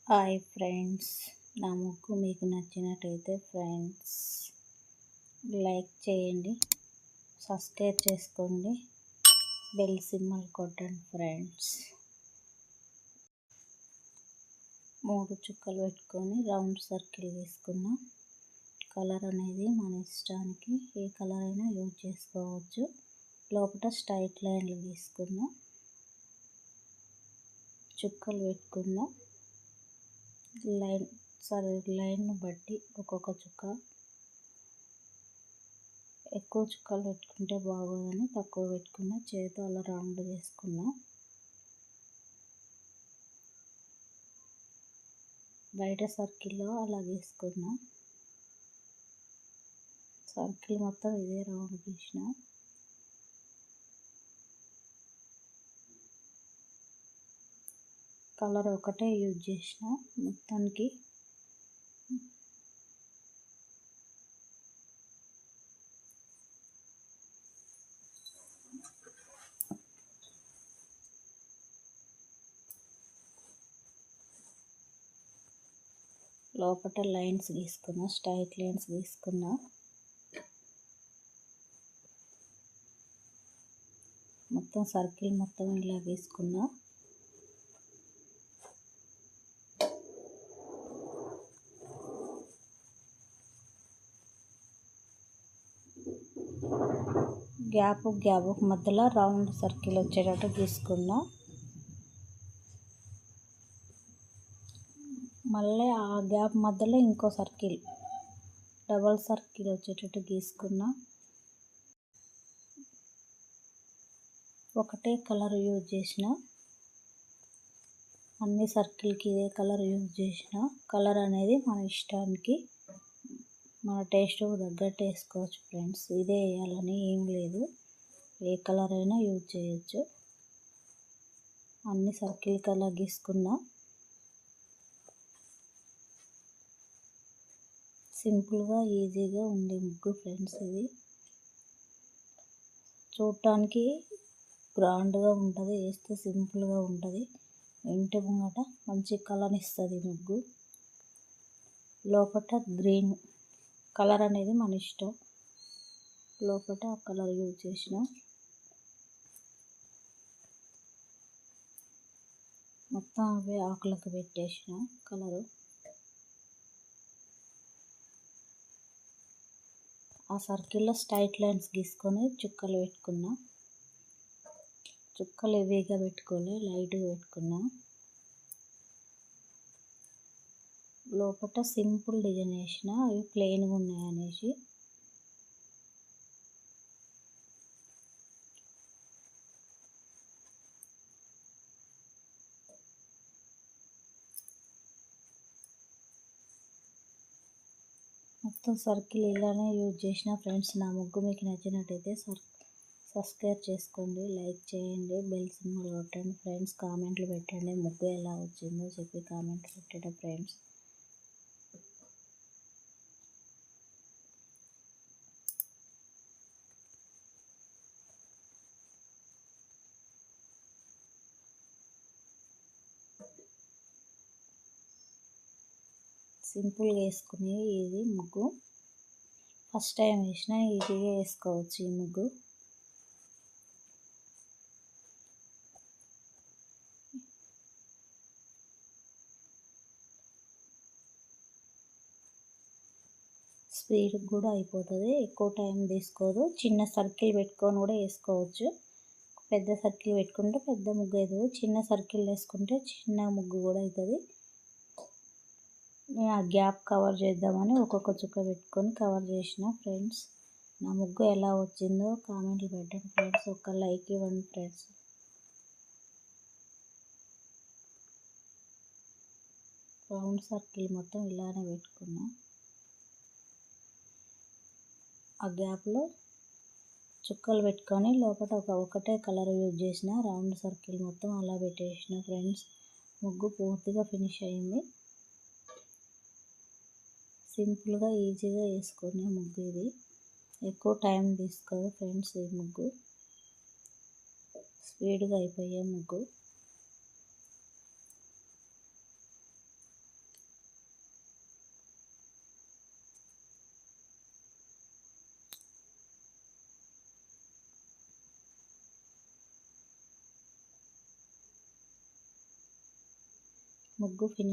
Hi friends, నా ముగ్గు మీకు నచ్చినట్టయితే ఫ్రెండ్స్ లైక్ చేయండి, సబ్స్క్రైబ్ చేసుకోండి, బెల్ సింబల్ కొట్టండి ఫ్రెండ్స్. 3 చుక్కలు పెట్టుకొని రౌండ్ సర్కిల్ తీసుకున్నాం. కలర్ అనేది మన ఇష్టానికి ఏ కలర్ అయినా యూజ్ చేసుకోవచ్చు. లోపల స్ట్రైట్ లైన్లు తీసుకున్నాం, చుక్కలు పెట్టుకున్నాం. లైన్ బట్టి ఒక్కొక్క చుక్క, ఎక్కువ చుక్కలు పెట్టుకుంటే బాగోదని తక్కువ పెట్టుకున్నా. చేతితో అలా రౌండ్ చేసుకున్నా. బయట సర్కిల్లో అలా గీసుకున్నా. సర్కిల్ మొత్తం ఇదే రౌండ్ గీసిన. కలర్ ఒకటే యూజ్ చేసిన మొత్తానికి. లోపల లైన్స్ గీసుకున్నా, స్ట్రైట్ లైన్స్ గీసుకున్నా. మొత్తం సర్కిల్ మొత్తం ఇలా గీసుకున్నా. గ్యాప్ మధ్యలో రౌండ్ సర్కిల్ వచ్చేటట్టు గీసుకున్నా. మళ్ళీ ఆ గ్యాప్ మధ్యలో ఇంకో సర్కిల్, డబల్ సర్కిల్ వచ్చేటట్టు గీసుకున్నా. ఒకటే కలర్ యూజ్ చేసిన, అన్ని సర్కిల్కి ఇదే కలర్ యూజ్ చేసిన. కలర్ అనేది మన ఇష్టానికి, మన టేస్ట్కు తగ్గట్టు వేసుకోవచ్చు ఫ్రెండ్స్. ఇదే వేయాలని ఏం లేదు, ఏ కలర్ అయినా యూజ్ చేయొచ్చు. అన్ని సర్కిల్కి అలా గీసుకున్నా. సింపుల్గా ఈజీగా ఉండే ముగ్గు ఫ్రెండ్స్. ఇది చూడటానికి గ్రాండ్గా ఉంటుంది, వేస్తే సింపుల్గా ఉంటుంది. ఇంటి ముంగట మంచి కలర్ ఇస్తుంది ముగ్గు. లోపల గ్రీన్ కలర్ అనేది మన ఇష్టం. లోపల ఆ కలర్ యూజ్ చేసిన. మొత్తం అవే ఆకులకు పెట్టేసిన కలరు. ఆ సర్కిల్లో స్ట్రైట్ లైన్స్ గీసుకొని చుక్కలు పెట్టుకున్నా. చుక్కలు హెవీగా పెట్టుకోలే, లైట్గా పెట్టుకున్నా. లోపల సింపుల్ డిజైన్ వేసిన, అవి ప్లెయిన్గా ఉన్నాయి అనేసి. మొత్తం సర్కిల్ ఇలానే యూజ్ చేసిన ఫ్రెండ్స్. నా ముగ్గు మీకు నచ్చినట్టయితే సబ్స్క్రైబ్ చేసుకోండి, లైక్ చేయండి, బెల్ సింబల్ కొట్టండి ఫ్రెండ్స్. కామెంట్లు పెట్టండి, ముగ్గు ఎలా వచ్చిందో చెప్పి కామెంట్లు పెట్టండి ఫ్రెండ్స్. సింపుల్గా వేసుకుని ఇది ముగ్గు. ఫస్ట్ టైం వేసినా ఈజీగా వేసుకోవచ్చు ఈ ముగ్గు. స్పీడ్ కూడా అయిపోతుంది, ఎక్కువ టైం తీసుకోదు. చిన్న సర్కిల్ పెట్టుకొని కూడా వేసుకోవచ్చు. పెద్ద సర్కిల్ పెట్టుకుంటే పెద్ద ముగ్గు అవుతుంది, చిన్న సర్కిల్ వేసుకుంటే చిన్న ముగ్గు కూడా అవుతుంది. నేను ఆ గ్యాప్ కవర్ చేద్దామని ఒక్కొక్క చుక్క పెట్టుకొని కవర్ చేసిన ఫ్రెండ్స్. నా ముగ్గు ఎలా వచ్చిందో కామెంట్లు పెట్టండి ఫ్రెండ్స్. ఒక లైక్ ఇవ్వండి ఫ్రెండ్స్. రౌండ్ సర్కిల్ మొత్తం ఇలానే పెట్టుకున్నా. ఆ గ్యాప్లో చుక్కలు పెట్టుకొని లోపల ఒకటే కలర్ యూజ్ చేసిన. రౌండ్ సర్కిల్ మొత్తం అలా పెట్టేసిన ఫ్రెండ్స్. ముగ్గు పూర్తిగా ఫినిష్ అయింది. సింపుల్గా ఈజీగా వేసుకునే ముగ్గు ఇది. ఎక్కువ టైం తీసుకోదు ఫ్రెండ్స్. ఈ ముగ్గు స్పీడ్గా అయిపోయే ముగ్గు. ముగ్గు ఫినిష్